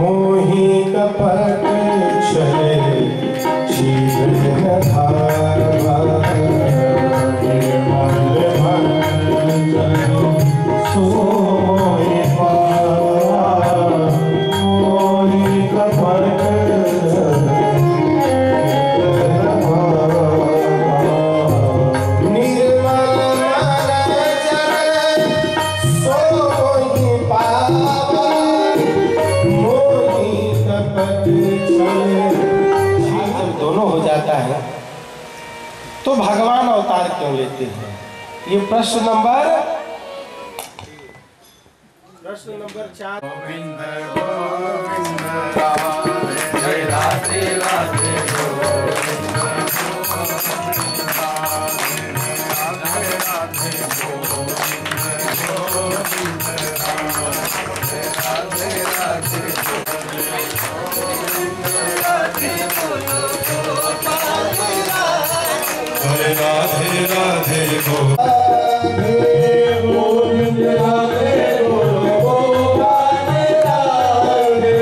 मोही कपट चले जीवन धारा निर्मल भंजन सोए पावा मोही कपट दोनों हो जाता है तो भगवान अवतार क्यों लेते हैं? ये प्रश्न नंबर 4। गोविंद गोविंद राधे राधे राधे राधे राधे गोविंद राधे गोपाल राधे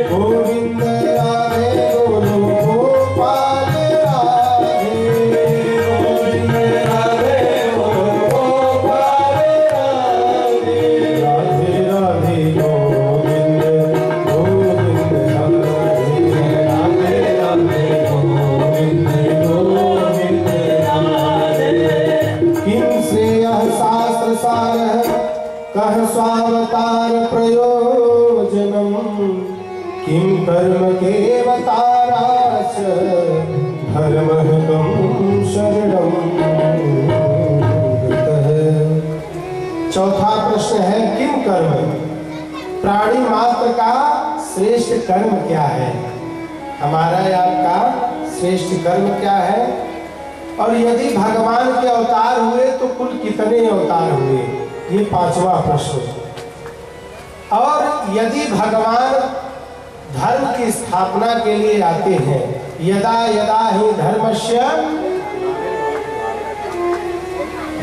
गोविंद राधे गोपाल राधे गोविंद राधे गोपाल राधे राधे राधे गोविंद गोविंद राधे राधे राधे गोविंद शास्त्र सार कह स्वावतार प्रयोजनम किम कर्म केवताराच धर्महकम शरणम। चौथा प्रश्न है किम कर्म, प्राणी मात्र का श्रेष्ठ कर्म क्या है? हमारा या आपका श्रेष्ठ कर्म क्या है? और यदि भगवान के अवतार हुए तो कुल कितने अवतार हुए? ये 5वां प्रश्न। और यदि भगवान धर्म की स्थापना के लिए आते हैं, यदा यदा ही धर्मस्य,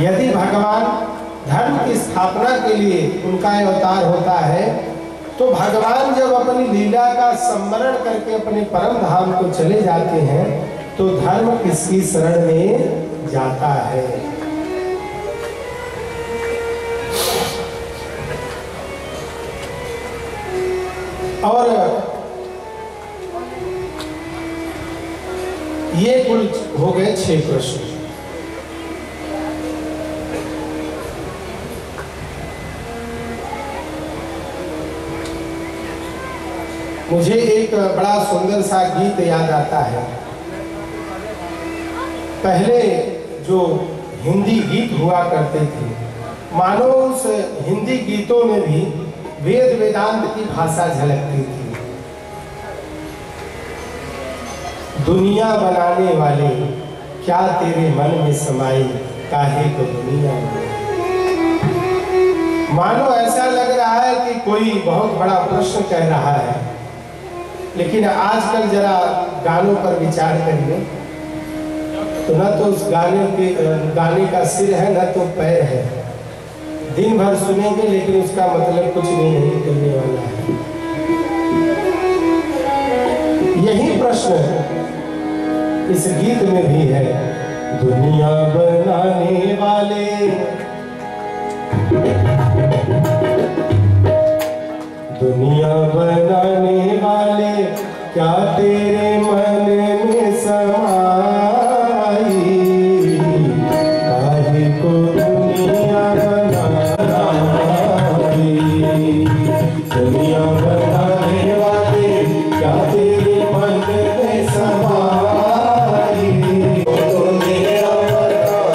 यदि भगवान धर्म की स्थापना के लिए उनका अवतार होता है तो भगवान जब अपनी लीला का स्मरण करके अपने परम धाम को चले जाते हैं तो धर्म किसकी शरण में जाता है? और ये कुल हो गए 6 प्रश्न। मुझे एक बड़ा सुंदर सा गीत याद आता है। पहले जो हिंदी गीत हुआ करते थे, मानो उस हिंदी गीतों में भी वेद वेदांत की भाषा झलकती थी। दुनिया बनाने वाले क्या तेरे मन में समाई, काहे को दुनिया में। मानो ऐसा लग रहा है कि कोई बहुत बड़ा प्रश्न कह रहा है। लेकिन आजकल जरा गानों पर विचार करिए तो न तो उस गाने का सिर है न तो पैर है। दिन भर सुनेंगे लेकिन उसका मतलब कुछ भी नहीं करने वाला है। यही प्रश्न इस गीत में भी है। दुनिया बनाने वाले दुनिया बनाने वाले क्या तेरे मन में समाई, काहे को दुनिया बनाई। दुनिया बनाने वाले क्या तेरे मन में समाई, दुनिया बनाई।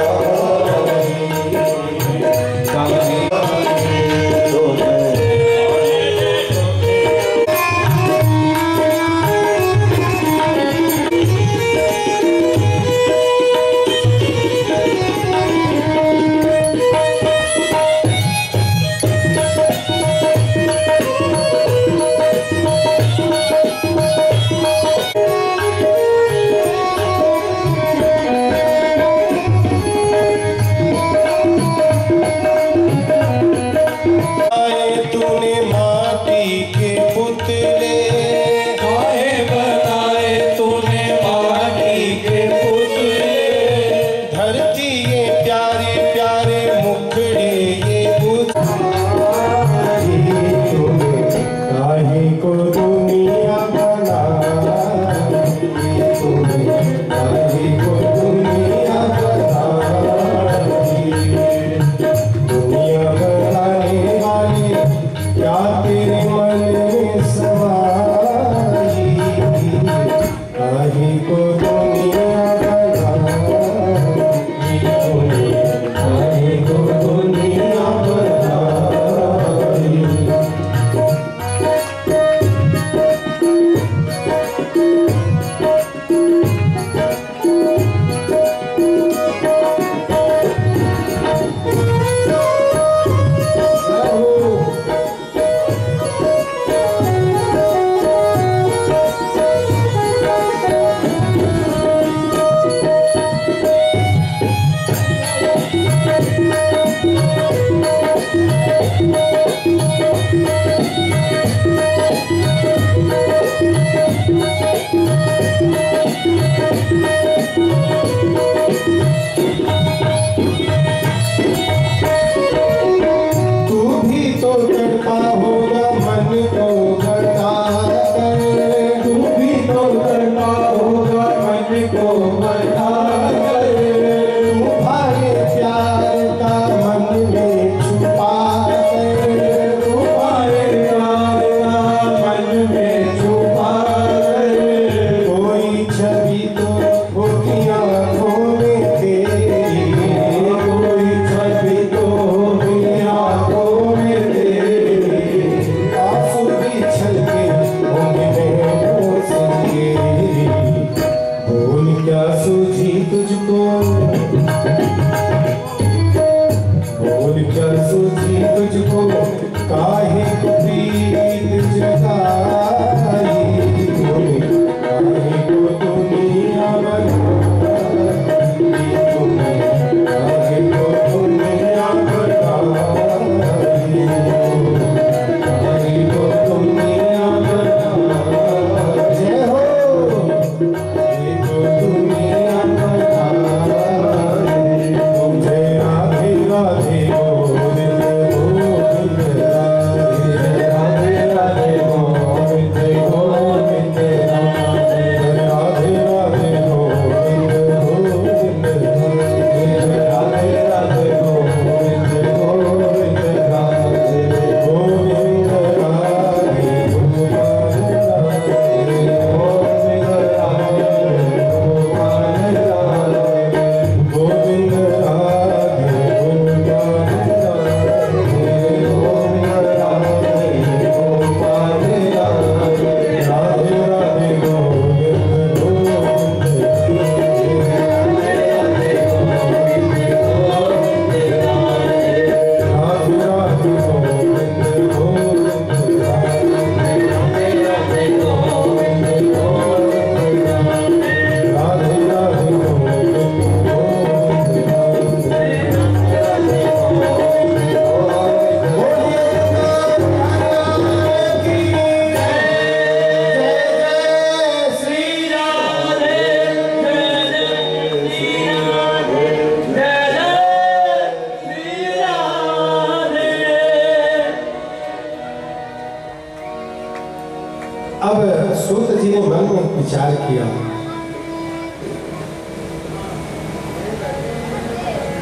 अब सूत जी ने मन में विचार किया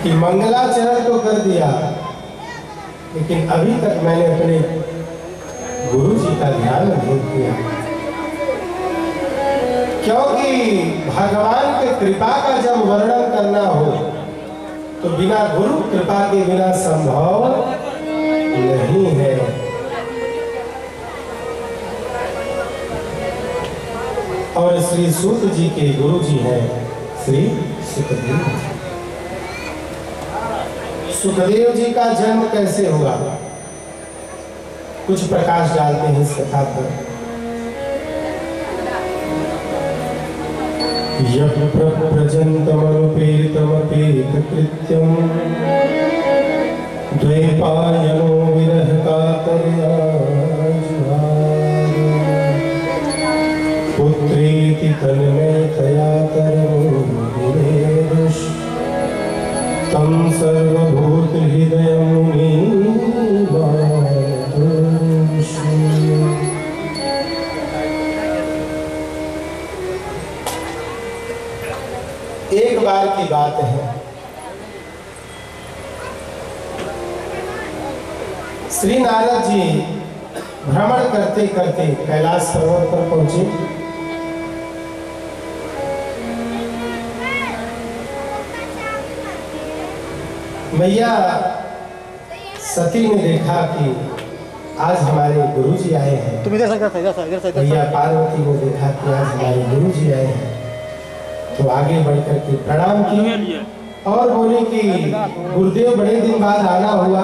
कि मंगलाचरण तो कर दिया, लेकिन अभी तक मैंने अपने गुरु जी का ध्यान नहीं किया, क्योंकि भगवान की कृपा का जब वर्णन करना हो तो बिना गुरु कृपा के बिना संभव नहीं है। और श्री सूत जी के गुरु जी हैं श्री सुखदेव जी। सुखदेव जी का जन्म कैसे हुआ, कुछ प्रकाश डालते हैं इस कथा पर। यः प्रव्रजन्तमनुपेतमपेतकृत्यं द्वैपायनो विरह कातर्या पुत्रेति तन्मयतया तरमुनिरेदुष तं सर्वभूतहृदयं मुनिमातुष। एक बार की बात है, श्री नारद जी भ्रमण करते करते कैलाश पर्वत पर पहुंचे। मैया सती ने देखा कि आज हमारे गुरुजी आए हैं। तुम इधर से मैया पार्वती ने देखा कि आज हमारे गुरुजी आए हैं, तो आगे बढ़कर के प्रणाम किए और बोले कि गुरुदेव बड़े दिन बाद आना हुआ।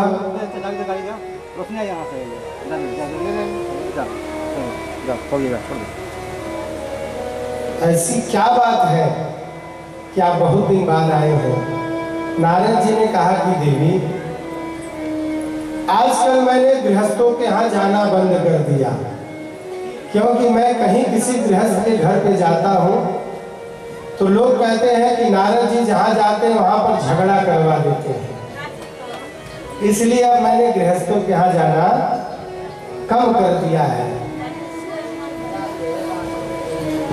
ऐसी क्या बात है कि आप बहुत दिन बाद आए हो? नारद जी ने कहा कि देवी, आजकल मैंने गृहस्थों के यहाँ जाना बंद कर दिया, क्योंकि मैं कहीं किसी गृहस्थ के घर पे जाता हूँ तो लोग कहते हैं कि नारद जी जहाँ जाते हैं वहाँ पर झगड़ा करवा देते हैं, इसलिए अब मैंने गृहस्थों के यहाँ जाना कम कर दिया है।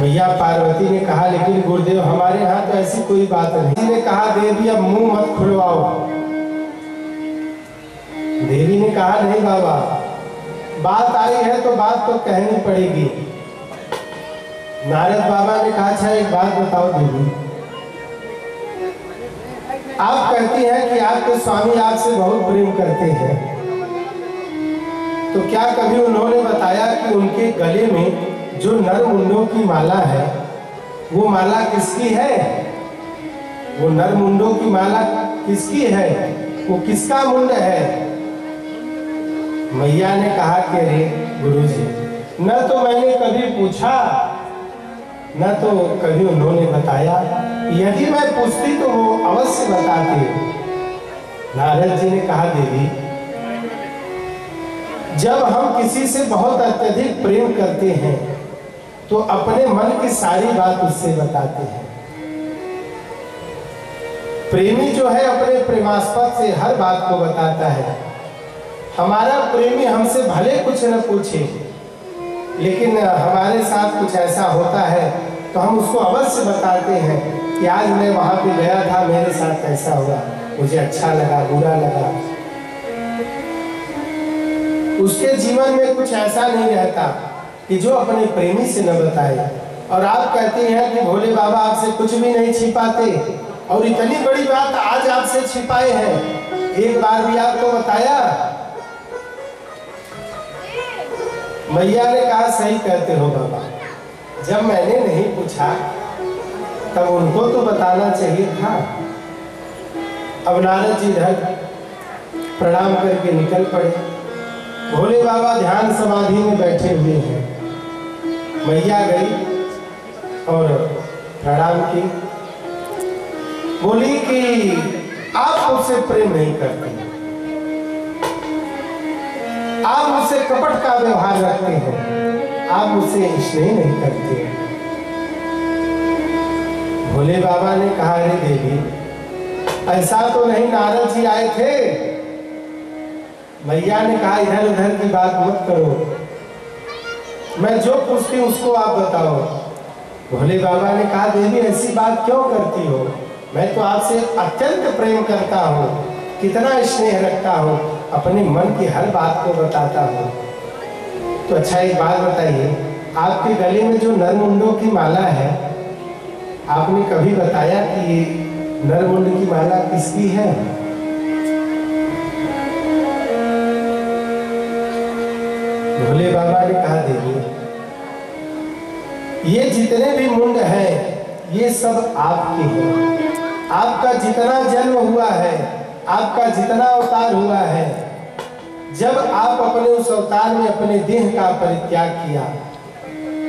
मैया पार्वती ने कहा लेकिन गुरुदेव हमारे यहाँ तो ऐसी कोई बात नहीं। देवी ने कहा देवी अब मुंह मत खुलवाओ। देवी ने कहा नहीं बाबा, बात आई है तो बात तो कहनी पड़ेगी। नारद बाबा ने कहा अच्छा एक बात बताओ देवी, आप कहती हैं कि आपके स्वामी आपसे बहुत प्रेम करते हैं, तो क्या कभी उन्होंने बताया कि उनके गले में जो नर मुंडों की माला है वो माला किसकी है? वो नर मुंडों की माला किसकी है? वो किसका मुंड है? मैया ने कहा कि अरे गुरुजी, न तो मैंने कभी पूछा न तो कभी उन्होंने बताया, यदि मैं पूछती तो वो अवश्य बताते। नारद जी ने कहा देवी, जब हम किसी से बहुत अत्यधिक प्रेम करते हैं तो अपने मन की सारी बात उससे बताते हैं। प्रेमी जो है अपने प्रेमास्पद से हर बात को बताता है। हमारा प्रेमी हमसे भले कुछ न पूछे, लेकिन हमारे साथ कुछ ऐसा होता है तो हम उसको अवश्य बताते हैं कि आज मैं वहां पे गया था, मेरे साथ ऐसा हुआ, मुझे अच्छा लगा, बुरा लगा। उसके जीवन में कुछ ऐसा नहीं रहता कि जो अपने प्रेमी से न बताए। और आप कहते हैं कि भोले बाबा आपसे कुछ भी नहीं छिपाते, और इतनी बड़ी बात आज आपसे छिपाए हैं, एक बार भी आपको बताया? मैया ने कहा सही कहते हो बाबा, जब मैंने नहीं पूछा तब उनको तो बताना चाहिए था। अब नारद जी इधर प्रणाम करके निकल पड़े। भोले बाबा ध्यान समाधि में बैठे हुए हैं। मैया गई और प्रणाम की, बोली कि आप मुझसे प्रेम नहीं करते, आप मुझसे कपट का व्यवहार रखते हैं, आप मुझसे स्नेह नहीं करते। भोले बाबा ने कहा अरे देवी, ऐसा तो नहीं, नारद जी आए थे। मैया ने कहा इधर उधर की बात मत करो। मैं जो पूछती हूँ उसको आप बताओ। भोले बाबा ने कहा देवी ऐसी बात क्यों करती हो, मैं तो आपसे अत्यंत प्रेम करता हूँ, कितना स्नेह रखता हूँ, अपने मन की हर बात को बताता हूँ। तो अच्छा एक बात बताइए, आपके गले में जो नरमुंडों की माला है, आपने कभी बताया कि ये नरमुंड की माला किसकी है? भोले बाबा ने कहा देवी ये जितने भी मुंड हैं ये सब आपके हैं। आपका जितना जन्म हुआ है, आपका जितना अवतार हुआ है, जब आप अपने उस अवतार में अपने देह का परित्याग किया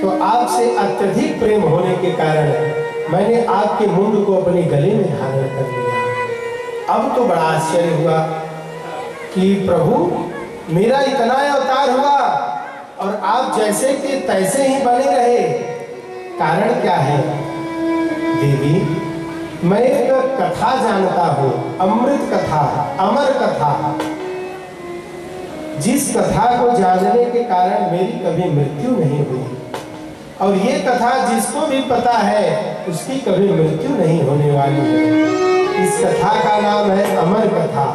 तो आपसे अत्यधिक प्रेम होने के कारण मैंने आपके मुंड को अपने गले में धारण कर लिया। अब तो बड़ा आश्चर्य हुआ कि प्रभु मेरा इतना अवतार हुआ और आप जैसे कि तैसे ही बने रहे, कारण क्या है? देवी मैं एक कथा जानता हूँ, अमृत कथा, अमर कथा, जिस कथा को जानने के कारण मेरी कभी मृत्यु नहीं हुई, और ये कथा जिसको भी पता है उसकी कभी मृत्यु नहीं होने वाली है। इस कथा का नाम है अमर कथा।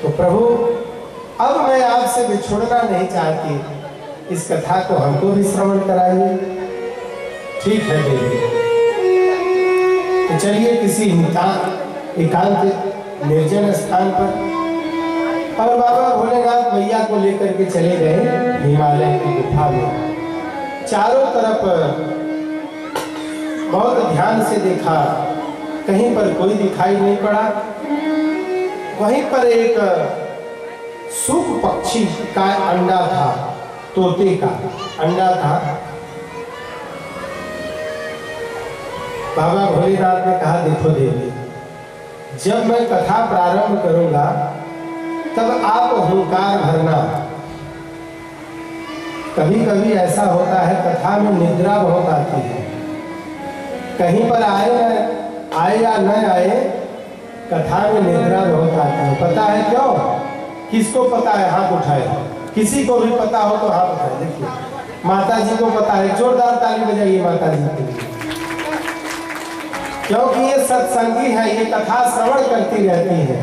तो प्रभु अब मैं आपसे बिछुड़ना नहीं चाहती, इस कथा को हमको भी श्रवण कराइए। ठीक है देवी, तो चलिए किसी एकांत निर्जन स्थान पर। और बाबा भोलेनाथ मैया को लेकर के चले गए हिमालय की गुफा में। चारों तरफ बहुत ध्यान से देखा, कहीं पर कोई दिखाई नहीं पड़ा। वहीं पर एक सूप पक्षी का अंडा था, तोते का अंडा था। बाबा भोलेनाथ ने कहा देखो देवी, जब मैं कथा प्रारंभ करूंगा तब आप हुंकार भरना। कभी कभी ऐसा होता है कथा में निद्रा बहुत आती है, कहीं पर आए या न आए कथा में निद्रा बहुत आती है। पता है क्यों? किसको पता है? हाथ उठाए। किसी को भी पता हो तो हाथ उठाए। देखिए माता जी को पता है, जोरदार ताली बजाइए माता जी के लिए, क्योंकि ये सत्संगी है, ये कथा श्रवण करती रहती है।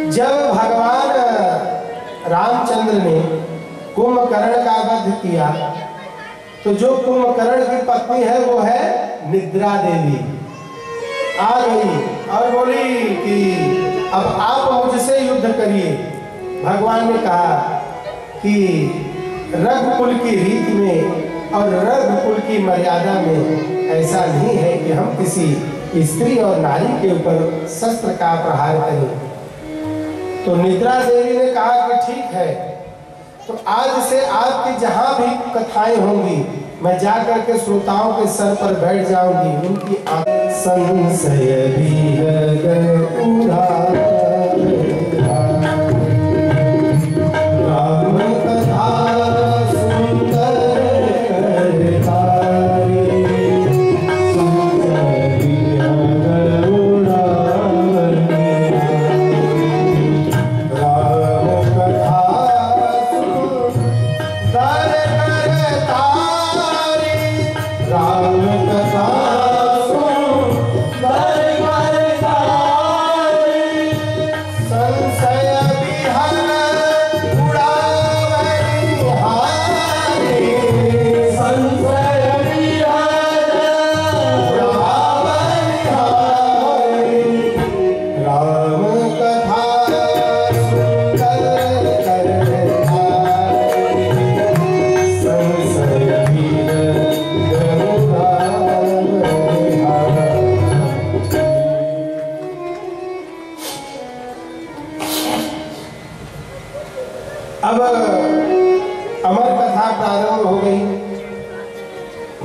जब भगवान रामचंद्र ने कुंभकर्ण का वध किया तो जो कुंभकर्ण की पत्नी है वो है निद्रा देवी, आ गई और बोली कि अब आप मुझसे युद्ध करिए। भगवान ने कहा कि रघुकुल की रीत में और रघुकुल की मर्यादा में ऐसा नहीं है कि हम किसी स्त्री और नारी के ऊपर शस्त्र का प्रहार करें। तो निद्रा देवी ने कहा कि ठीक है, तो आज से आपकी जहां भी कथाएं होंगी मैं जाकर के श्रोताओं के सर पर बैठ जाऊंगी, उनकी संशय भी है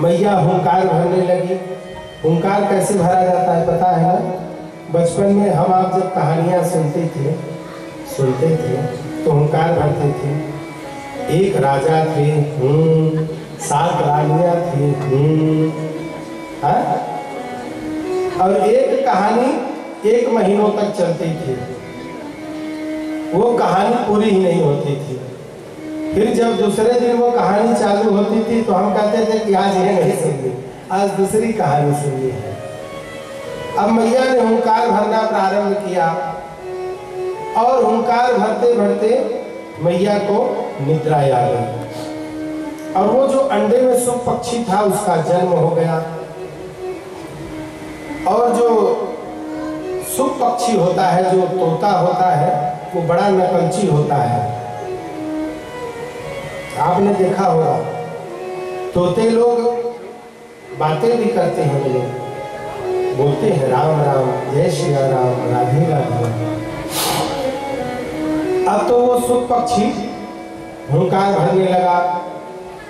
मैया हुंकार भरने लगी। हुंकार कैसे भरा जाता है पता है ना? बचपन में हम आप जब कहानियां सुनते थे तो हुंकार भरते थे। एक राजा थे, 7 रानियां थी, और एक कहानी 1 महीनों तक चलती थी। वो कहानी पूरी ही नहीं होती थी। फिर जब दूसरे दिन वो कहानी चालू होती थी तो हम कहते थे कि आज ये नहीं सुननी, आज दूसरी कहानी सुननी है। अब मैया ने हुंकार भरना प्रारंभ किया और हुंकार भरते भरते मैया को निद्रा आ गई और वो जो अंडे में सुख पक्षी था उसका जन्म हो गया। और जो सुख पक्षी होता है, जो तोता होता है, वो बड़ा नकलची होता है। आपने देखा होगा तोते लोग बातें भी करते हैं, लोग बोलते हैं राम राम, जय श्री राम, राधे राधे। अब तो वो सुख पक्षी हुंकार भरने लगा।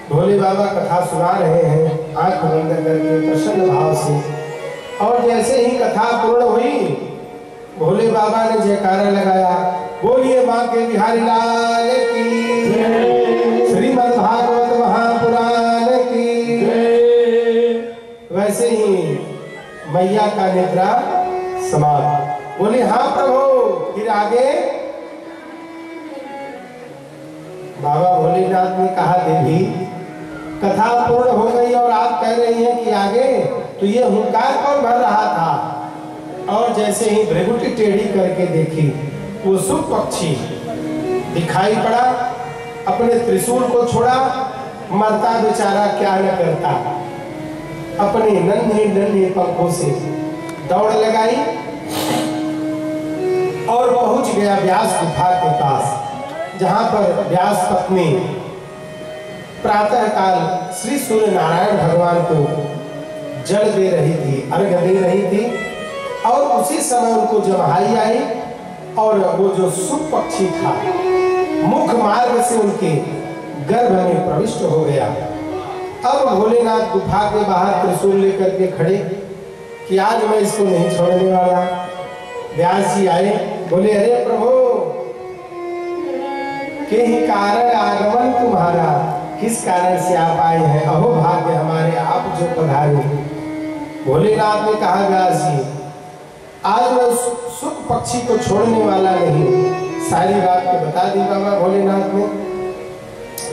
भोले बाबा कथा सुना रहे हैं आंख बंद करके प्रसन्न भाव से, और जैसे ही कथा पूर्ण हुई भोले बाबा ने जयकारा लगाया, बोलिए मां के बिहारी लाल की, श्रीमद् भागवत महापुराण की। वैसे ही मैया का निद्रा समाप्त। बोले हाँ प्रभु, फिर आगे। बाबा भोलेनाथ ने कहा देवी कथा पूर्ण हो गई और आप कह रही हैं कि आगे, तो ये हुंकार कौन भर रहा था? और जैसे ही भ्रेगुटी टेढ़ी करके देखी वो सुख पक्षी दिखाई पड़ा, अपने त्रिशूल को छोड़ा, मरता बेचारा क्या न करता, अपने नन्हे नन्हे पंखों से दौड़ लगाई और पहुंच गया व्यास गुफा के पास, जहां पर व्यास पत्नी प्रातः काल श्री सूर्य नारायण भगवान को जल दे रही थी, अर्घ दे रही थी। और उसी समय उनको जमहाई आई और वो जो सुख पक्षी था मुख मार्ग से उनके गर्भ में प्रविष्ट हो गया। अब भोलेनाथ गुफा के बाहर त्रिशूल लेकर के खड़े कि आज मैं इसको नहीं छोड़ने वाला। व्यास जी आए, बोले अरे प्रभु, के ही कारण आगमन तुम्हारा, किस कारण से आप आए हैं? अहो भाग्य हमारे आप जो पधारे। भोलेनाथ ने कहा व्यास जी, आज मैं सुख पक्षी को छोड़ने वाला नहीं। सारी बात को बता दी बाबा भोलेनाथ ने।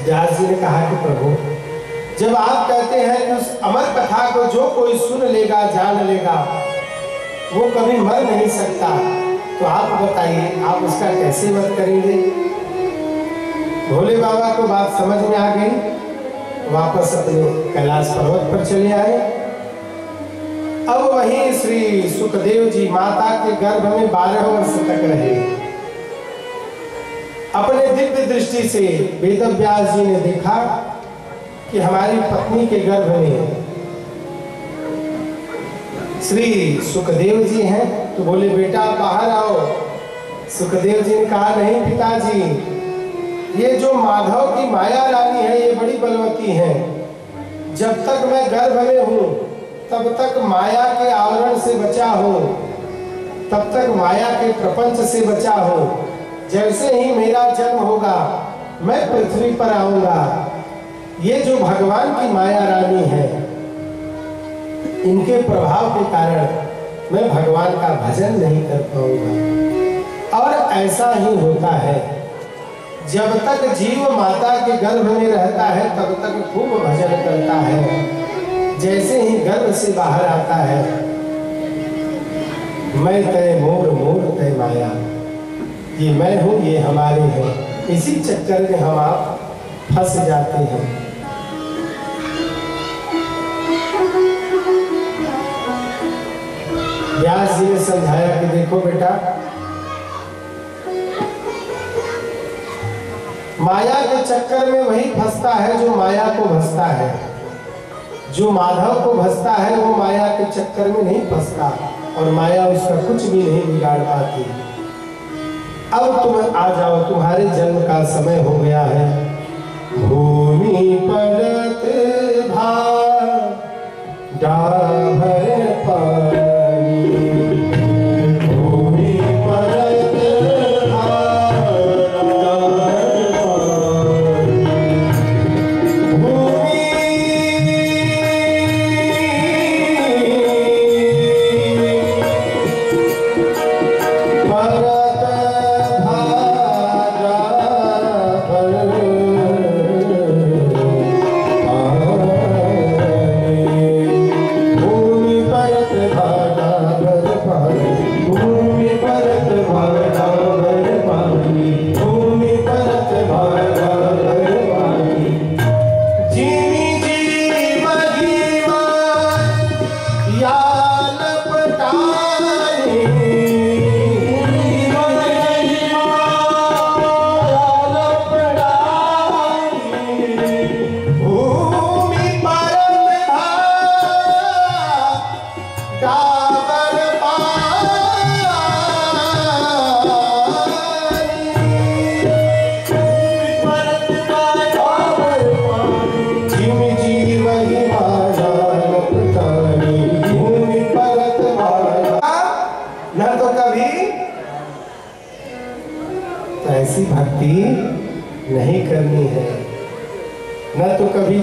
व्यास जी ने कहा कि प्रभु, जब आप कहते हैं कि उस अमर कथा को जो कोई सुन लेगा, जान लेगा, वो कभी मर नहीं सकता, तो आप बताइए आप उसका कैसे वध करेंगे? भोले बाबा को बात समझ में आ गई, वापस अपने कैलाश पर्वत पर चले आए। अब वहीं श्री सुखदेव जी माता के गर्भ में 12 वर्ष तक रहे। अपने दिव्य दृष्टि से वेदव्यास जी ने देखा कि हमारी पत्नी के गर्भ में श्री सुखदेव जी हैं, तो बोले बेटा बाहर आओ। सुखदेव जी ने कहा नहीं पिताजी, ये जो माधव की माया रानी है ये बड़ी बलवती है। जब तक मैं गर्भ में हूँ तब तक माया के आवरण से बचा हूँ, तब तक माया के प्रपंच से बचा हूँ। जैसे ही मेरा जन्म होगा मैं पृथ्वी पर आऊंगा। ये जो भगवान की माया रानी है, इनके प्रभाव के कारण मैं भगवान का भजन नहीं कर पाऊंगा। और ऐसा ही होता है, जब तक जीव माता के गर्भ में रहता है तब तक खूब भजन करता है। जैसे ही गर्भ से बाहर आता है, मैं तय मोर मोर तय माया, ये मैं हूँ ये हमारे हैं, इसी चक्कर में हम आप फंस जाते हैं। व्यास जी ने समझाया कि देखो बेटा, माया के चक्कर में वही फंसता है जो माया को भसता है। जो माधव को भसता है वो माया के चक्कर में नहीं फंसता और माया उसका कुछ भी नहीं बिगाड़ पाती। अब तुम आ जाओ, तुम्हारे जन्म का समय हो गया है। भूमि परत भार डाभर पानी, भूमि परत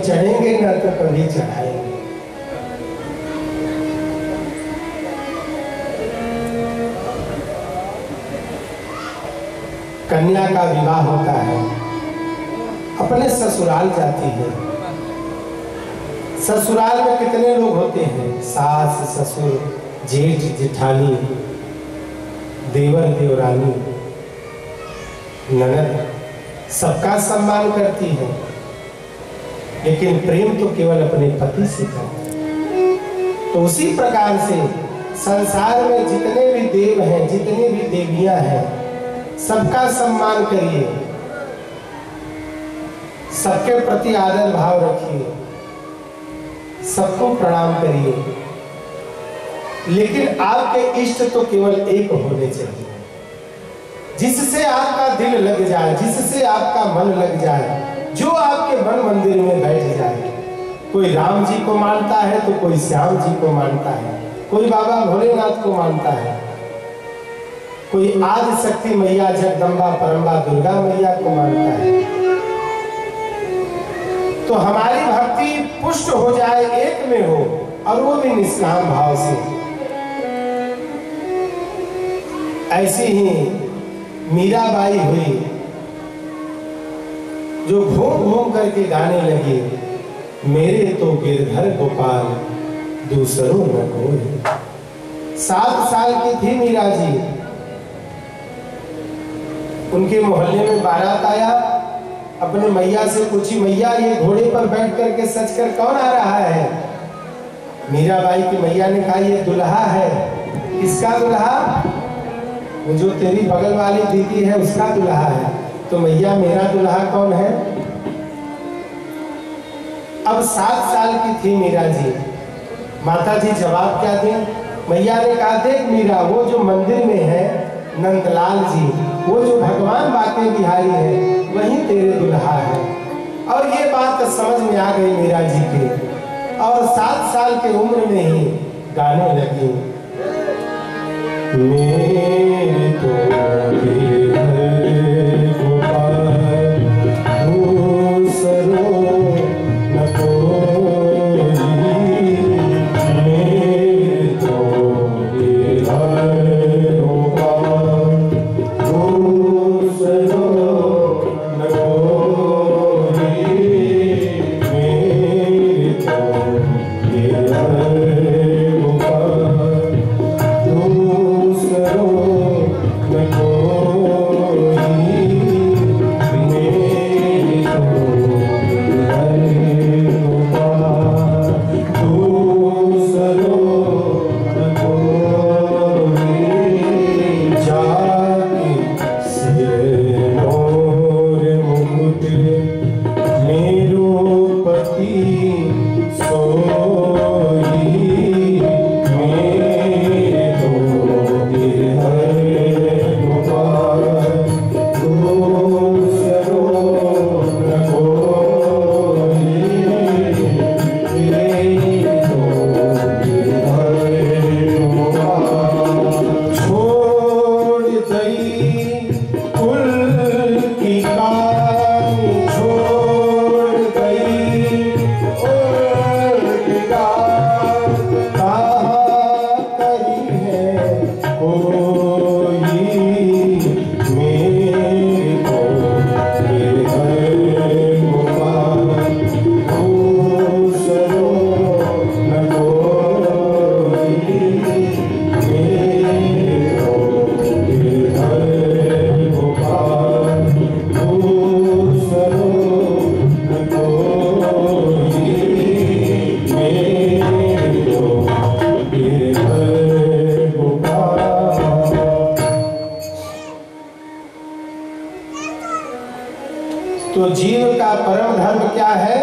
चढ़ेंगे न तो कभी चढ़ाएंगे। कन्या का विवाह होता है, अपने ससुराल जाती है। ससुराल में कितने लोग होते हैं? सास ससुर, जेठ जेठानी, देवर देवरानी, ननद, सबका सम्मान करती है, लेकिन प्रेम तो केवल अपने पति से करती है। तो उसी प्रकार से संसार में जितने भी देव हैं, जितनी भी देवियां हैं, सबका सम्मान करिए, सबके प्रति आदर भाव रखिए, सबको प्रणाम करिए, लेकिन आपके इष्ट तो केवल एक होने चाहिए, जिससे आपका दिल लग जाए, जिससे आपका मन लग जाए, जो आपके मन मंदिर में बैठ जाए। कोई राम जी को मानता है तो कोई श्याम जी को मानता है, कोई बाबा भोलेनाथ को मानता है, कोई आदि शक्ति मैया जगदम्बा परम्बा दुर्गा मैया को मानता है। तो हमारी भक्ति पुष्ट हो जाए, एक में हो, और वो भी निष्काम भाव से। ऐसी ही मीराबाई हुई, जो घूम घूम करके गाने लगी, मेरे तो गिरधर गोपाल दूसरों न कोई। 7 साल की थी मीरा जी, उनके मोहल्ले में बारात आया, अपने मैया से पूछी, मैया ये घोड़े पर बैठ करके सच कर कौन आ रहा है? मीराबाई की मैया ने कहा, ये दुल्हा है। किसका दुल्हा? वो जो तेरी बगल वाली दीदी है उसका दुल्हा है। तो मैया मेरा दुल्हा कौन है? अब 7 साल की थी मीरा जी। माता जी जवाब क्या दें? मैया ने कहा, देख मीरा, वो जो मंदिर में है नंदलाल जी, वो जो भगवान बाके बिहारी है, वही तेरे दुल्हा है। और ये बात समझ में आ गई मीरा जी के, और 7 साल के उम्र में ही गाने लगी, मेरे तो गिरधर गोपाल दूसरों न कोई, मेरे तो गिरधर गोपाल दूसरों न कोई, मेरे तो गिरधर गोपाल दूसरों न कोई, मेरे तो गिरधर गोपाल दूसरों न कोई, जाके सिरोर मुकुट मेरो पति सोई, मेरे तो गिरधर गोपाल दूसरों न कोई, मेरे तो गिरधर गोपाल। छोड़ दई कुल की कहानी, छोड़ दई कुल की कहानी, कहाँ करी है कोई, मेरे को गिरधर गोपाल दूसरों न कोई, मेरे को गिरधर गोपाल दूसरों न कोई, मेरे को गिरधर गोपाल। तो जीव का परम धर्म क्या है?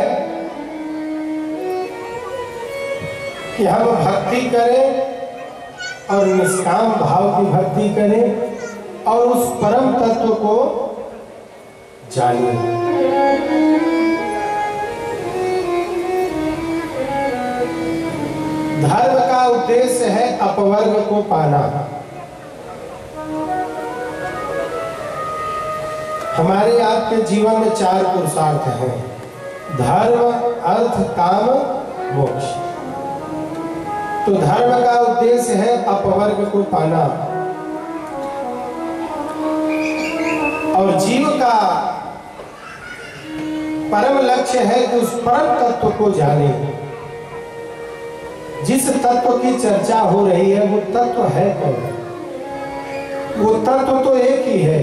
कि हम भक्ति करें और निष्काम भाव की भक्ति करें और उस परम तत्व को जानिए। धर्म का उद्देश्य है अपवर्ग को पाना। हमारे आपके जीवन में 4 पुरुषार्थ हैं: धर्म, अर्थ काम मोक्ष। तो धर्म का उद्देश्य है अपवर्ग को पाना और जीव का परम लक्ष्य है कि उस परम तत्व को जाने। जिस तत्व की चर्चा हो रही है वो तत्व है कौन? वो तत्व तो एक ही है,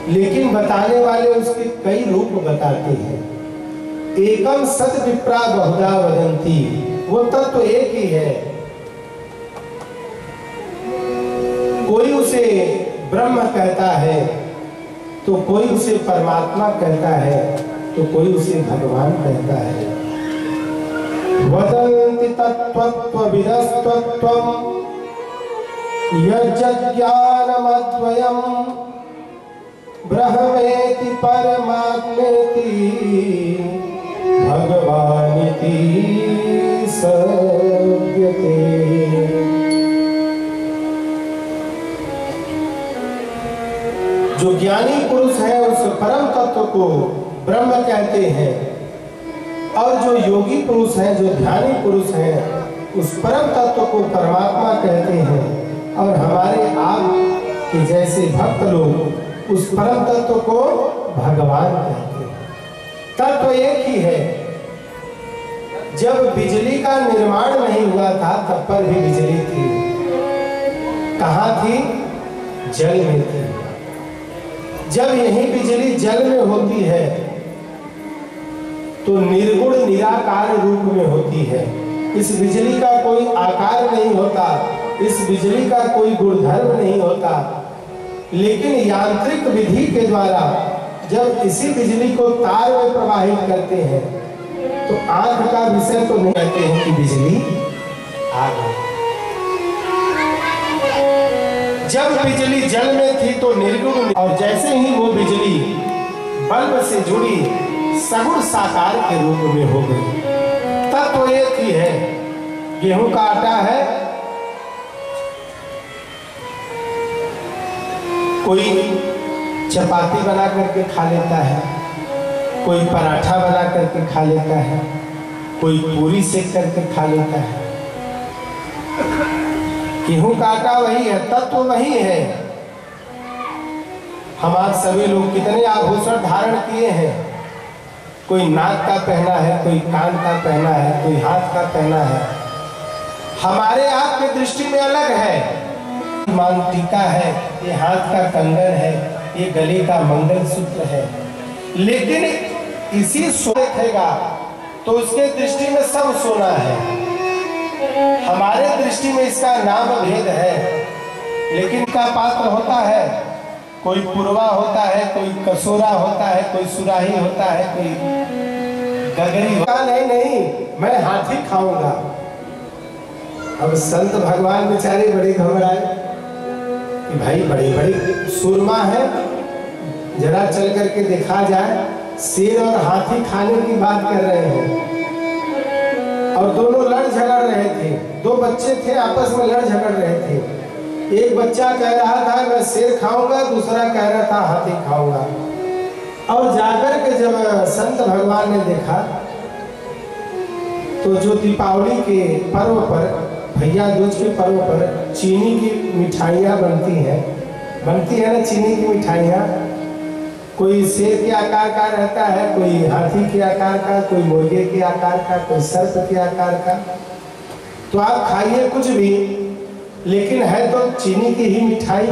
लेकिन बताने वाले उसके कई रूप बताते हैं। एकम सत विप्रा बहुधा वदंती, वो तत्व एक ही है। कोई उसे ब्रह्म कहता है तो कोई उसे परमात्मा कहता है तो कोई उसे भगवान कहता है। वदन्ति तत्त्वविदस्तत्त्वं यज्ज्ञानमद्वयम् ब्रह्मेति परमात्मेति भगवानिति सत्यते। जो ज्ञानी पुरुष है उस परम तत्व को ब्रह्म कहते हैं और जो योगी पुरुष हैं, जो ध्यानी पुरुष हैं, उस परम तत्व को परमात्मा कहते हैं। और हमारे आप के जैसे भक्त लोग उस परम तत्व को भगवान कहते हैं। तत्व एक ही है। जब बिजली का निर्माण नहीं हुआ था तब पर भी बिजली थी। कहाँ थी? जल में थी। जब यही बिजली जल में होती है तो निर्गुण निराकार रूप में होती है। इस बिजली का कोई आकार नहीं होता, इस बिजली का कोई गुणधर्म नहीं होता, लेकिन यांत्रिक विधि के द्वारा जब इसी बिजली को तार में प्रवाहित करते हैं तो आंख का विषय तो नहीं कहते हैं कि बिजली आ गई। जब बिजली जल में थी तो निर्गुण, और जैसे ही वो बिजली बल्ब से जुड़ी सगुण साकार के रूप में हो गई। तत्व तो एक ही है। गेहूं का आटा है, कोई चपाती बना करके खा लेता है, कोई पराठा बना करके खा लेता है, कोई पूरी सेक करके खा लेता है। गेहूं का आटा वही है, तत्व वही है। हम आज सभी लोग कितने आभूषण धारण किए हैं। कोई नाक का पहना है, कोई कान का पहना है, कोई हाथ का पहना है। हमारे आपके दृष्टि में अलग है। मांग टीका है, ये हाथ का कंगन है, ये गले का मंगलसूत्र है, लेकिन इसी सोने देखेगा तो उसके दृष्टि में सब सोना है। हमारे दृष्टि में इसका नाम भेद है, लेकिन का पात्र होता है। कोई पुरवा होता है, कोई कसोरा होता है, कोई सुराही होता है, कोई गगरी होता है। नहीं, मैं हाथी खाऊंगा। अब संत भगवान बेचारे बड़े घबराए कि भाई बड़ी बड़ी सुरमा है, जरा चल करके देखा जाए। शेर और हाथी खाने की बात कर रहे हैं और दोनों लड़ झगड़ रहे थे। दो बच्चे थे, आपस में लड़ झगड़ रहे थे। एक बच्चा कह रहा था मैं शेर खाऊंगा, दूसरा कह रहा था हाथी खाऊंगा। और जाकर के जब संत भगवान ने देखा तो जो दीपावली के पर्व पर, भैया दूज के पर्व पर चीनी की मिठाइयाँ बनती है ना, चीनी की मिठाइयाँ। कोई शेर के आकार का रहता है, कोई हाथी के आकार का, कोई मुर्गे के आकार का, कोई सर्प के आकार का। तो आप खाइए कुछ भी, लेकिन है तो चीनी की ही मिठाई।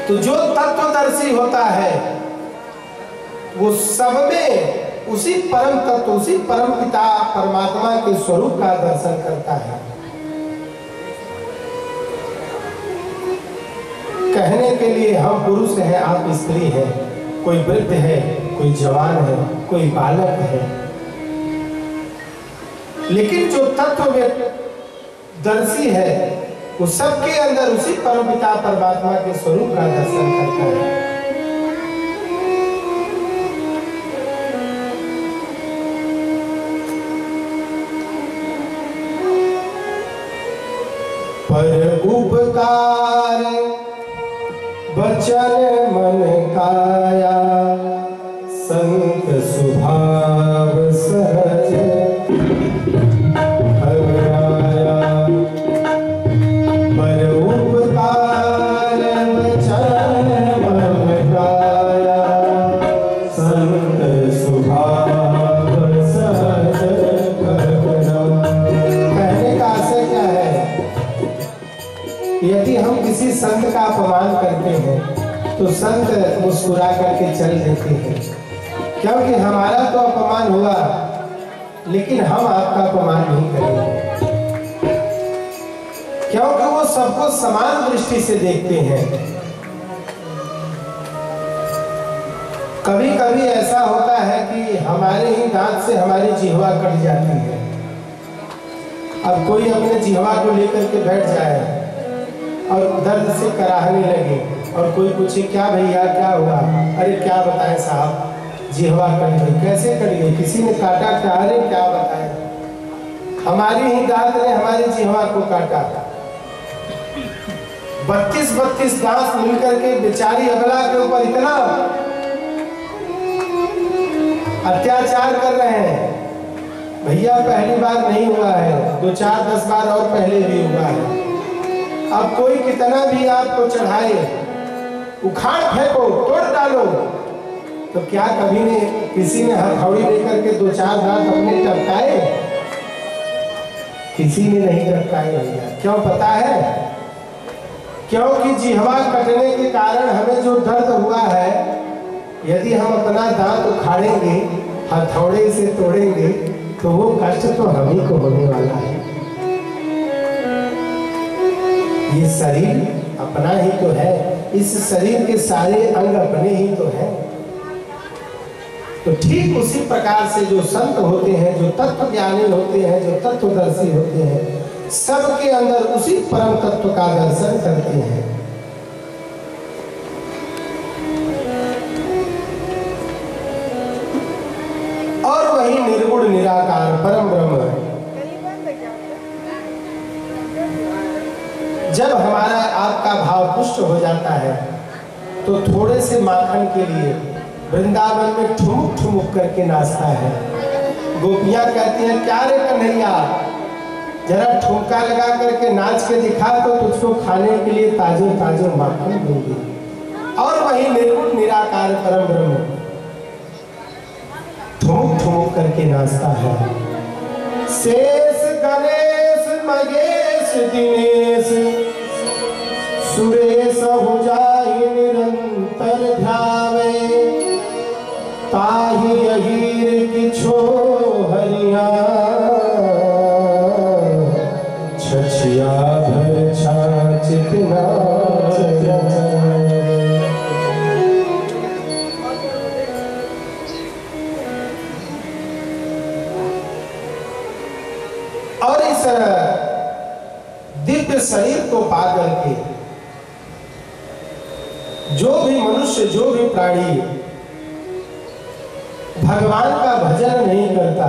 तो जो तत्वदर्शी होता है वो सब में उसी परम तत्व, उसी परम पिता परमात्मा के स्वरूप का दर्शन करता है। कहने के लिए हम पुरुष हैं, आप स्त्री हैं, कोई वृद्ध है, कोई जवान है, कोई बालक है, लेकिन जो तत्व में दर्शी है वो सबके अंदर उसी परमपिता परमात्मा के स्वरूप का दर्शन करता है। पर उपकार वचन मन काया संत स्वभाव सहज अगराया पर उपकार वचन ममताया संत स्वभाव सहज अगराया। कहने का आशय क्या है? यदि हम किसी संत का अपमान करते हैं तो संत मुस्कुरा करके चल देते हैं, क्योंकि हमारा तो अपमान हुआ लेकिन हम आपका अपमान नहीं करेंगे, क्योंकि वो सबको समान दृष्टि से देखते हैं। कभी कभी ऐसा होता है कि हमारे ही दांत से हमारी जिह्वा कट जाती है। अब कोई अपने जिह्वा को लेकर के बैठ जाए और दर्द से कराहने लगे और कोई पूछे क्या भैया क्या हुआ? अरे क्या बताएं साहब, जिह्वा कट गई। कैसे कट गई? किसी ने काटा क्या? अरे क्या बताएं, हमारी ही दांत ने हमारी जिह्वा को काटा। 32 दांत मिलकर के बेचारी अबला के ऊपर इतना अत्याचार कर रहे हैं। भैया पहली बार नहीं हुआ है, 2 4 10 बार और पहले भी हुआ है। अब कोई कितना भी आपको चढ़ाए, उखाड़ फेंको, तोड़ डालो, तो क्या कभी ने किसी ने हथौड़ी लेकर के 2 4 दांत अपने टपकाए? किसी ने नहीं टपकाए भैया। क्यों पता है? क्योंकि जिह्वा कटने के कारण हमें जो दर्द हुआ है, यदि हम अपना दांत उखाड़ेंगे, हथौड़े से तोड़ेंगे, तो वो कष्ट तो हम ही को होने वाला है। ये शरीर अपना ही तो है, इस शरीर के सारे अंग अपने ही तो हैं। तो ठीक उसी प्रकार से जो संत होते हैं, जो तत्व ज्ञानी होते हैं, जो तत्वदर्शी होते हैं, सबके अंदर उसी परम तत्व का दर्शन करते हैं। और वही निर्गुण निराकार परम ब्रह्म है। जब हमारा आपका भाव पुष्ट हो जाता है तो थोड़े से माखन के लिए वृंदावन में ठुमुक ठुमुक करके नाचता है। गोपियां कहती हैं क्या रे कन्हैया, जरा ठुमका लगा करके नाच के दिखा तो तुझको खाने के लिए ताजो ताजो माखन दूंगी। और वही निर्गुण निराकार परम ब्रह्म ठुमुक ठुमुक करके नाचता है। शेष गणेश महेश दिनेश सुरेश हो जाहि निरंतर ध्यावे, ताहि अहीर किछो हरिया छछिया भर छाचित नाच। और इस दिव्य शरीर को पा करके जो भी मनुष्य, जो भी प्राणी भगवान का भजन नहीं करता,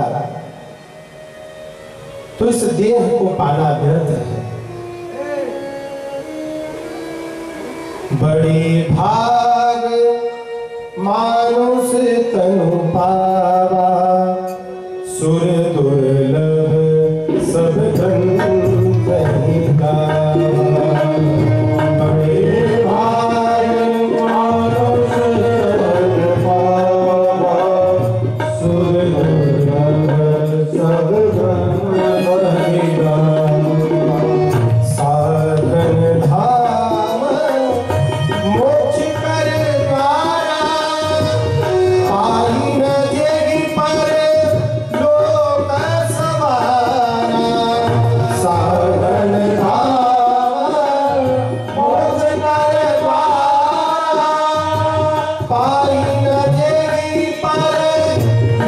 तो इस देह को पाना व्यर्थ है। बड़ी भाग मानुष तनु पावा, सुर दुर्लभ सब धन कहीं गावा। बड़े भाग मानुष तनु पावा, सुर दुर्लभ सब धन कहीं गावा। साधन धाम मोक्ष कर द्वारा, पाई न जेहि पर लोक सवारा। साधन धाम मोक्ष कर द्वारा, पाई न जेहि पर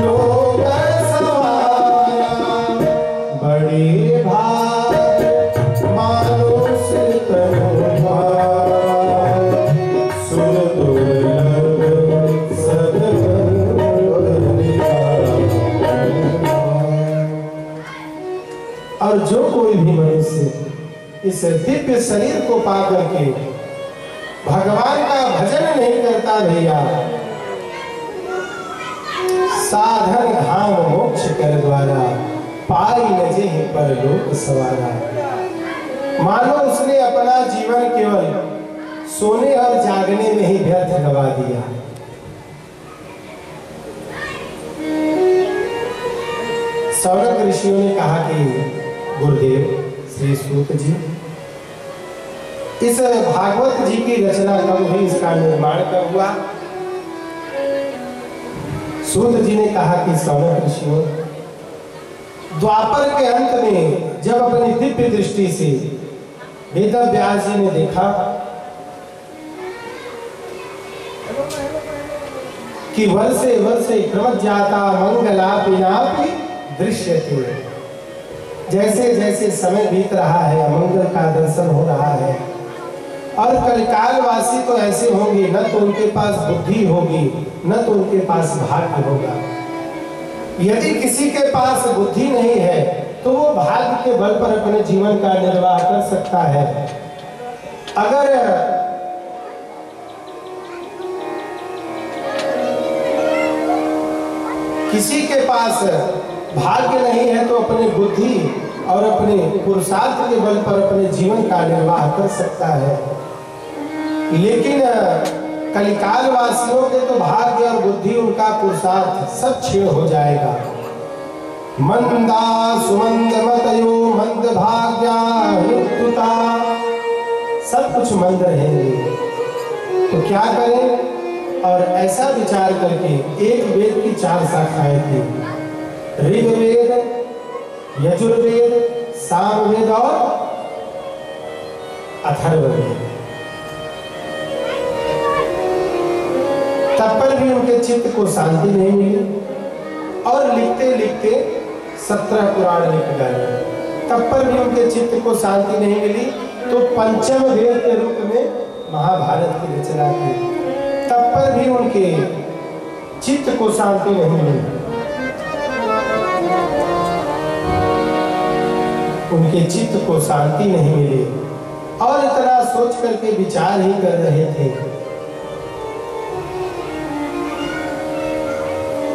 लोक सवारा। बड़े भाग मानुष तनु पावा, सुर दुर्लभ सद्गुण निधारा। और जो कोई भी मनुष्य इस दिव्य शरीर को पा करके भगवान का भजन नहीं करता भैया, साधन धाम मोक्ष कर द्वारा, पाई न जेहि परलोक सवारा। मानो उसने अपना जीवन केवल सोने और जागने में ही व्यर्थ गवा दिया। सौनक ऋषियों ने कहा कि गुरुदेव श्री सूत जी, इस भागवत जी की रचना कब हुई, इसका निर्माण कब हुआ? सूत जी ने कहा कि सौनक ऋषियों, द्वापर के अंत में जब अपनी दिव्य दृष्टि से वेद व्यास जी ने देखा कि वर्षे वर्षे क्रमज्ञाता मंगलापिनापि दृश्यते, जैसे जैसे समय बीत रहा है अमंगल का दर्शन हो रहा है, और कलिकालवासी तो ऐसे होंगे, न तो उनके पास बुद्धि होगी न तो उनके पास भाग्य होगा। यदि किसी के पास बुद्धि नहीं है तो वो भाग्य के बल पर अपने जीवन का निर्वाह कर सकता है। अगर किसी के पास भाग्य नहीं है तो अपनी बुद्धि और अपने पुरुषार्थ के बल पर अपने जीवन का निर्वाह कर सकता है। लेकिन कलिकाल वासियों के तो भाग्य और बुद्धि, उनका पुरुषार्थ सब क्षीण हो जाएगा। मंदा सुमंद मतयो मंद भाग्या युक्तता, सब कुछ मंद रहेंगे। तो क्या करें? और ऐसा विचार करके एक वेद की 4 शाखाएं थी, ऋग्वेद, यजुर्वेद, सामवेद और अथर्ववेद। तब पर भी उनके चित्त को शांति नहीं मिली और लिखते लिखते 17 पुराण लिख गए। तब पर भी उनके चित्त को शांति नहीं मिली तो पंचम वेद के रूप में महाभारत की रचना की। तब पर भी उनके चित्त को शांति नहीं मिली। उनके चित्त को शांति नहीं मिली और इतना सोच करके विचार ही कर रहे थे।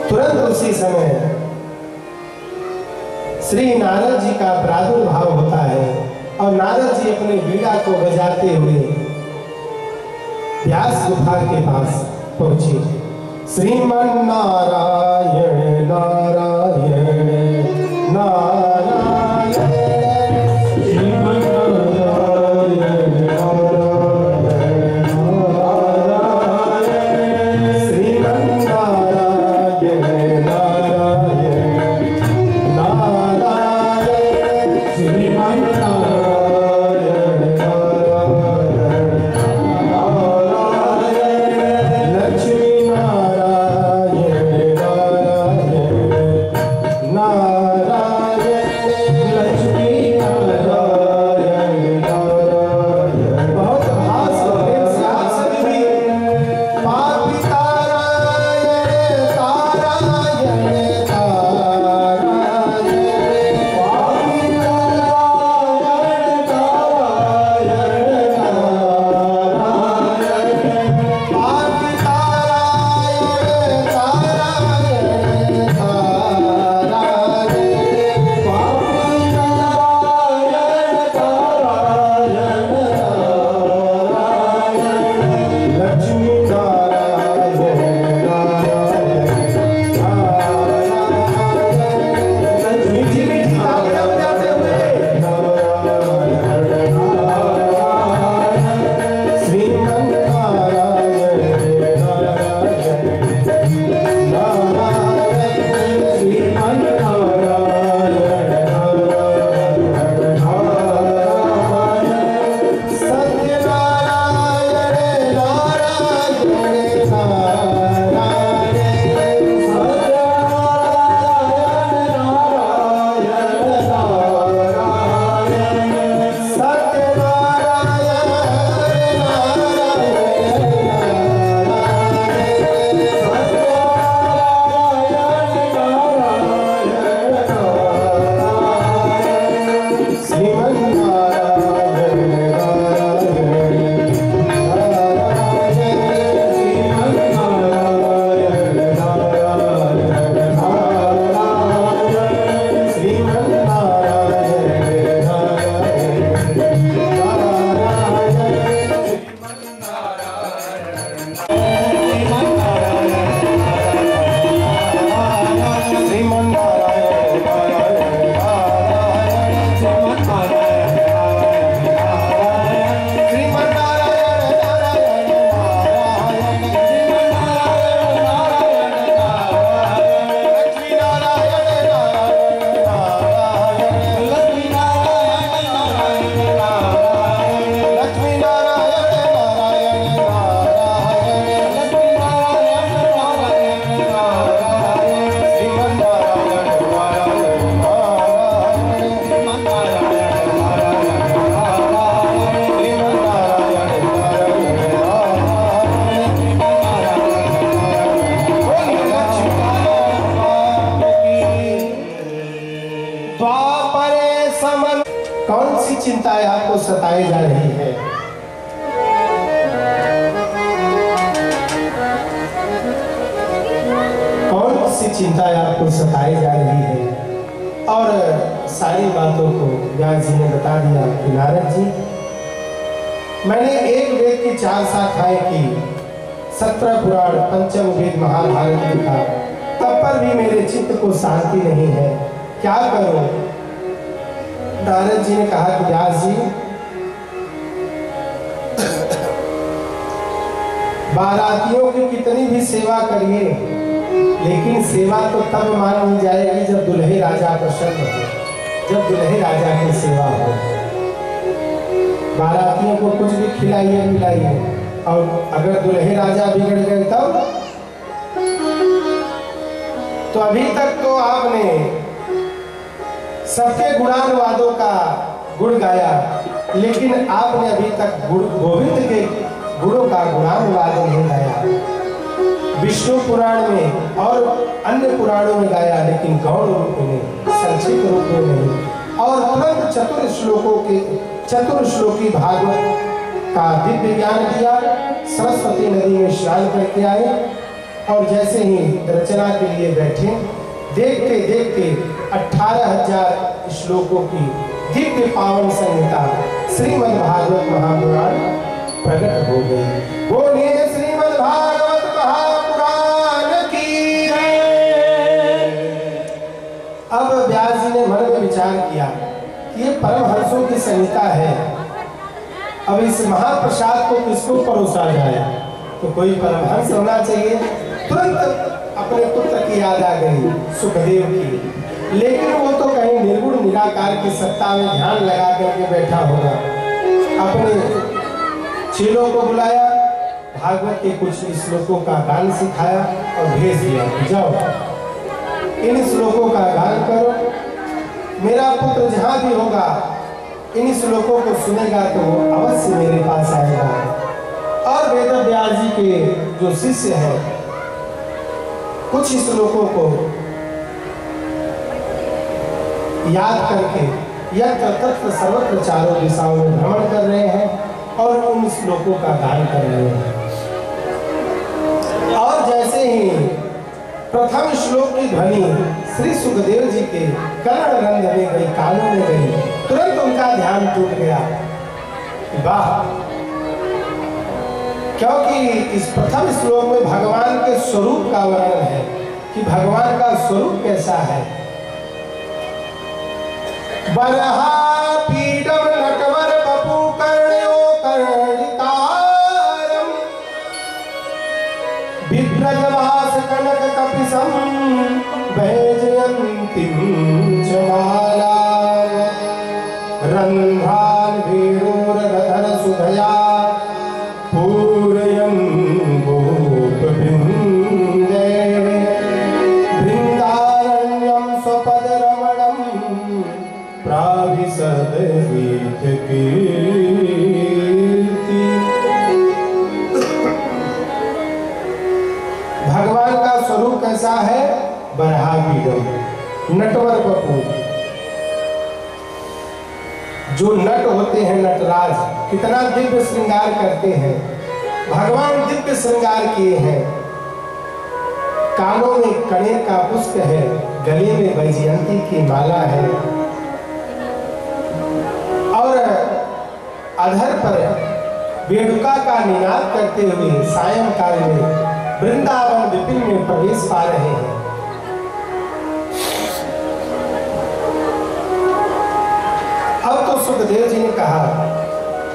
तुरंत उसी समय श्री नारद जी का प्रादुर्भाव होता है और नारद जी अपने वीणा को बजाते हुए व्यास गुफा के पास पहुंचे। श्रीमन नारायण नारायण नारायण, श्रीमन नारायण नारायण नारायण, श्रीमन नारायण नारायण नारायण, श्रीमन नारायण नारायण नारायण, लक्ष्मी नारायण नारायण कौन सी चिंताएं आपको सताई जा रही है? कौन सी चिंताएं आपको सताई जा रही है? और सारी बातों को व्यास जी ने बता दिया कि नारद जी, मैंने एक वेद की 4 शाखाएं की, 17 पुराण, पंचम वेद, महाभारत लिखा, तब पर भी मेरे चित्त को शांति नहीं है, क्या करूं? नारद जी ने कहा कि व्यास जी, बारातियों की कितनी भी सेवा करिए, लेकिन सेवा तो तब मानी जाएगी जब दुल्हे राजा प्रसन्न हो, जब दुल्हे राजा की सेवा हो। बारातियों को कुछ भी खिलाइए पिलाइए, और अगर दुल्हे राजा बिगड़ गए तब तो अभी तक तो आपने सबके गुणानुवादों का गुण गाया, लेकिन आपने अभी तक गोविंद के गुणों का गुणानुवाद नहीं गाया। विष्णु पुराण में और अन्य पुराणों में गाया, लेकिन गौण रूप में, संक्षिप्त रूप में नहीं। और तुरंत चतुर श्लोकी भागवत का दिव्य ज्ञान दिया। सरस्वती नदी में स्नान करके आए और जैसे ही रचना के लिए बैठे, देखते देखते 18,000 श्लोकों की दिव्य पावन संहिता श्रीमद् भागवत महापुराण प्रकट हो गई। बोलिए श्रीमद् भागवत महापुराण की जय। अब व्यास जी ने मन में विचार किया कि ये परमहंसों की संहिता है, अब इस महाप्रसाद को किसको परोसा जाए? तो कोई परमहंस होना चाहिए। तुरंत अपने पुत्र की याद आ गई, सुखदेव की, लेकिन वो तो कहीं निर्गुण निराकार की सत्ता में ध्यान लगा करके बैठा होगा। अपने चेलों को बुलाया, भागवत के कुछ श्लोकों का गान सिखाया और भेज दिया, जाओ इन श्लोकों का गान करो, मेरा पुत्र जहां भी होगा इन श्लोकों को सुनेगा तो वो अवश्य मेरे पास आएगा। और वेदव्यास जी के जो शिष्य हैं, कुछ श्लोकों को याद करके यत्र तत्र सर्वत्र चारों दिशाओं में भ्रमण कर रहे हैं और उन श्लोकों का गान कर रहे हैं। और जैसे ही प्रथम श्लोक की ध्वनि श्री सुखदेव जी के कर्ण रंध्र में गई, कानों में गई, तुरंत उनका ध्यान टूट गया। वाह! क्योंकि इस प्रथम श्लोक में भगवान के स्वरूप का वर्णन है कि भगवान का स्वरूप कैसा है। बरहा पीडम नटवर बपू कर्ण्यो कर्णिकारम विभ्रजवास कनक कपिसम वैजयंतीं जमाला रंध्रान वीरोरधर सुधया पूरयन् गोपवृन्दे वृन्दारण्यं स्वपदरमणं प्राविशद गीतकीर्ति। भगवान का स्वरूप कैसा है? बरहापीडम, नटवर बपू। जो नट होते हैं, नटराज, कितना दिव्य श्रृंगार करते हैं। भगवान दिव्य श्रृंगार किए हैं। कानों में कनेर का पुष्प है, गले में वैजयंती की माला है और अधर पर वेणुका का निनाद करते हुए सायंकाल में वृंदावन विपिन में प्रवेश पा रहे हैं। अब तो सुखदेव जी ने कहा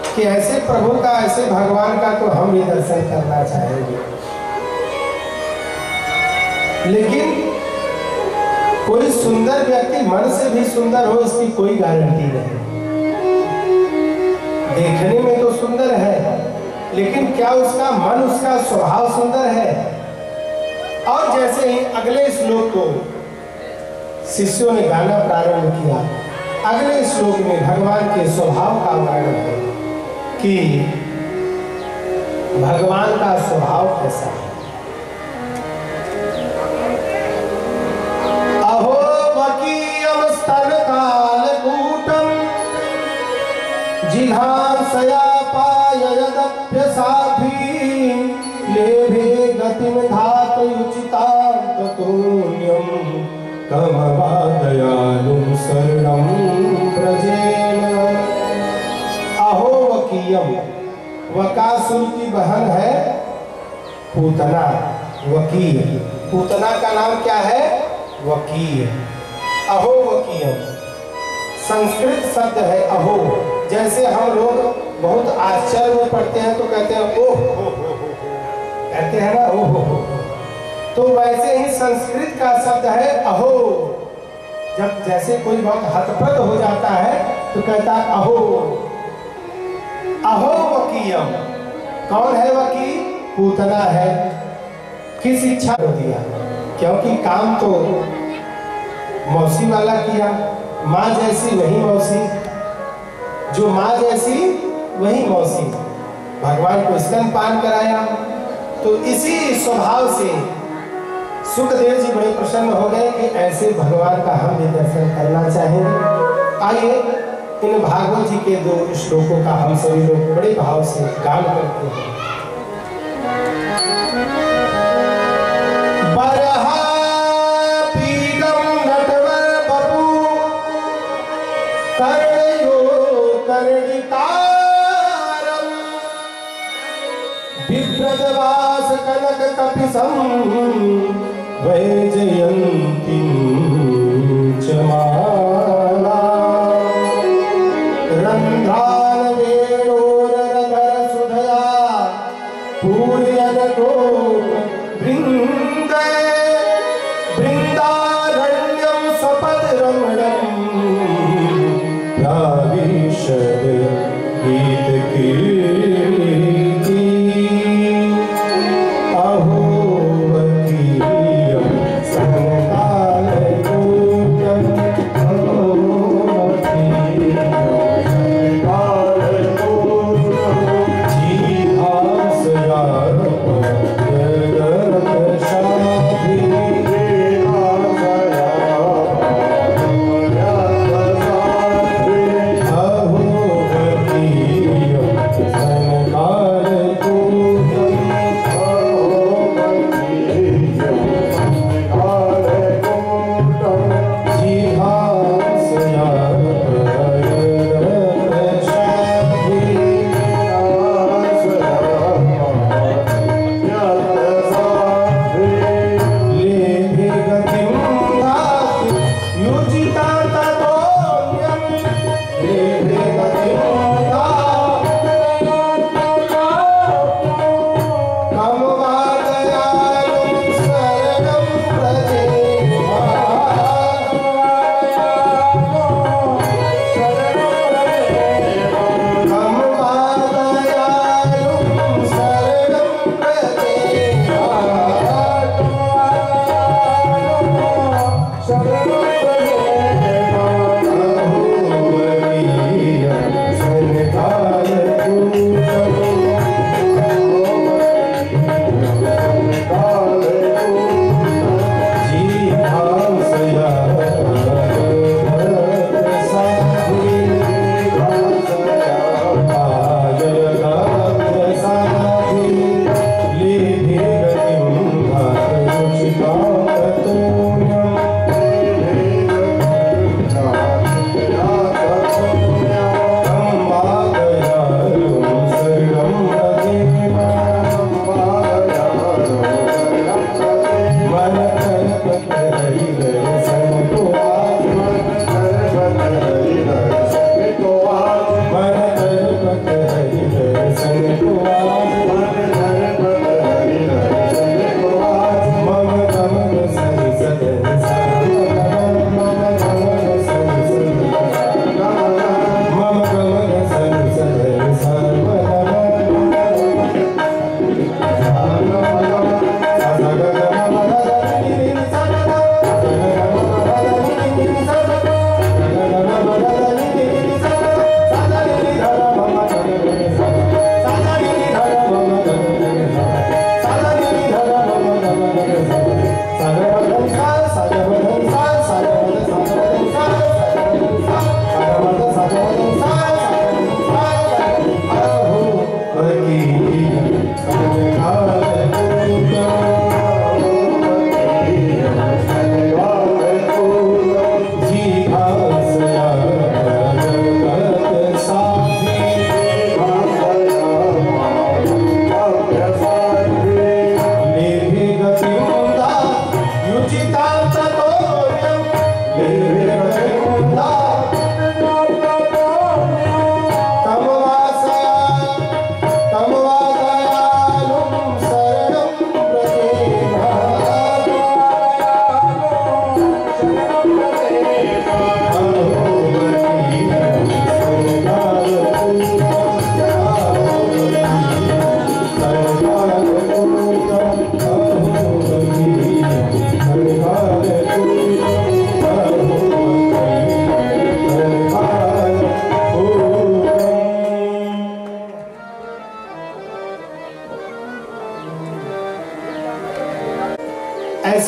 कि ऐसे प्रभु का, ऐसे भगवान का तो हम भी दर्शन करना चाहेंगे, लेकिन कोई सुंदर व्यक्ति मन से भी सुंदर हो इसकी कोई गारंटी नहीं। देखने में तो सुंदर है, लेकिन क्या उसका मन, उसका स्वभाव सुंदर है? और जैसे ही अगले श्लोक को शिष्यों ने गाना प्रारंभ किया, अगले श्लोक में भगवान के स्वभाव का वर्णन है कि भगवान का स्वभाव कैसा है। अहो वकीयम स्तन कालकूटम गृहांसयापायदप्यसाध्वी लेभे गतिं धातुचितां ततोऽन्यं कमवादयालुं शरणं व्रजेन। अहो वकीयम, वकासुर की बहन है पूतना, वकीय। पूतना का नाम क्या है? वकीय। अहो वकीयम संस्कृत शब्द है अहो। जैसे हम लोग बहुत आश्चर्य में पढ़ते हैं तो कहते हैं ओह हो, कहते हैं ना ओह हो। तो वैसे ही संस्कृत का शब्द है अहो। जब जैसे कोई बहुत हतप्रद हो जाता है तो कहता है अहो। अहो वकीयम, कौन है वकील? पूतना है। किस इच्छा को दिया? क्योंकि काम तो मौसी वाला किया, माँ जैसी वही मौसी, जो माँ जैसी वही मौसी। भगवान को स्तनपान कराया, तो इसी स्वभाव से सुखदेव जी बड़े प्रसन्न हो गए कि ऐसे भगवान का हम भी दर्शन करना चाहेंगे। आइए इन भागवत जी के 2 श्लोकों का हम सभी लोग बड़े भाव से गान करते हैं। विप्रदवास कनक कपिसं वैजयन्तीं च माला रन्ध्रान् वेणोररधर सुधया पूर्यन गोप वृन्दे वृन्दारण्यं सपदरमणं प्राविशद गीतकीर्ति। अहो वकीयं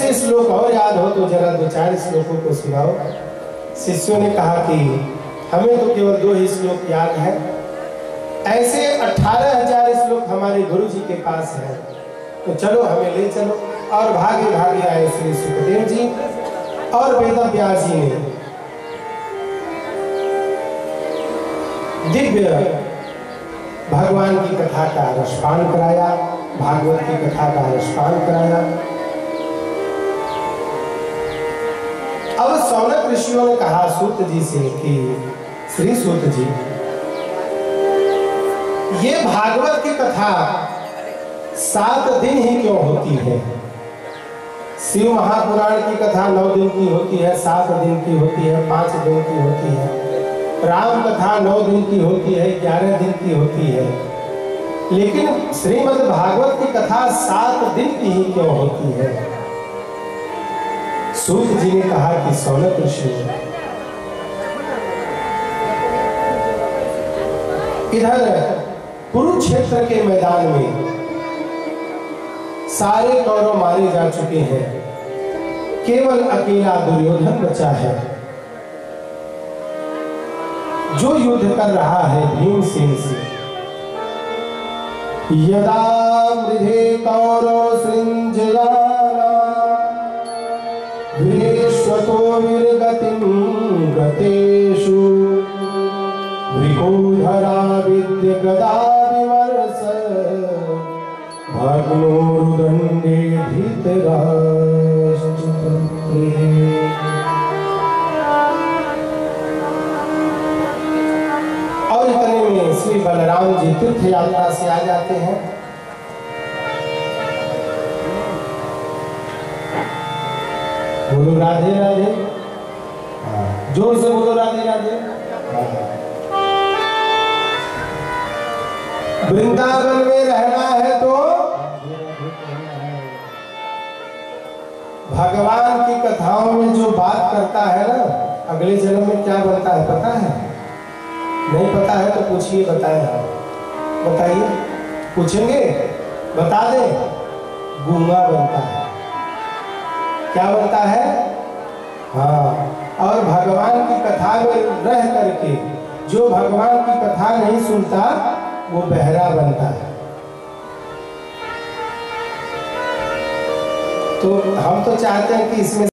ऐसे श्लोक और याद हो तो जरा 2-4 श्लोकों को सुनाओ। शिष्यों ने कहा कि हमें तो केवल 2 ही श्लोक याद है। ऐसे 18,000 श्लोक हमारे गुरु जी के पास है, तो चलो हमें ले चलो। और भागे भागे आए श्री सुखदेव जी और वेदव्यास जी ने दिव्य भगवान की कथा का रसपान कराया, भागवत की कथा का रसपान कराया। अब सौनक ऋषियों ने कहा सूत जी से कि श्री सूत जी, ये भागवत की कथा 7 दिन ही क्यों होती है? शिव महापुराण की कथा 9 दिन की होती है, 7 दिन की होती है, 5 दिन की होती है। राम कथा 9 दिन की होती है, 11 दिन की होती है। लेकिन श्रीमद् भागवत की कथा 7 दिन की ही क्यों होती है? सूत जी ने कहा कि सौनक ऋषि, इधर कुरुक्षेत्र के मैदान में सारे कौरव मारे जा चुके हैं, केवल अकेला दुर्योधन बचा है, जो युद्ध कर रहा है भीमसेन से। यदा मृधे कौरव सृंजयाना विश्वतो विरगतिं गतेषु विकोधरा विद्य गदा विमर्श भग्नोरुदण्डे धृतराष्ट्रपुत्रे। और इतने में श्री बलराम जी तीर्थ यात्रा से आ जाते हैं। बोलो राधे राधे, जोर से बोलो राधे राधे। वृंदावन में रहना है तो भगवान की कथाओं में जो बात करता है ना, अगले जन्म में क्या बनता है पता है? नहीं पता है तो पूछिए, बताएं आप, बताइए, पूछेंगे बता दे। गूंगा बनता है। क्या बनता है? हाँ। और भगवान की कथा में रह करके जो भगवान की कथा नहीं सुनता वो बहरा बनता है। तो हम तो चाहते हैं कि इसमें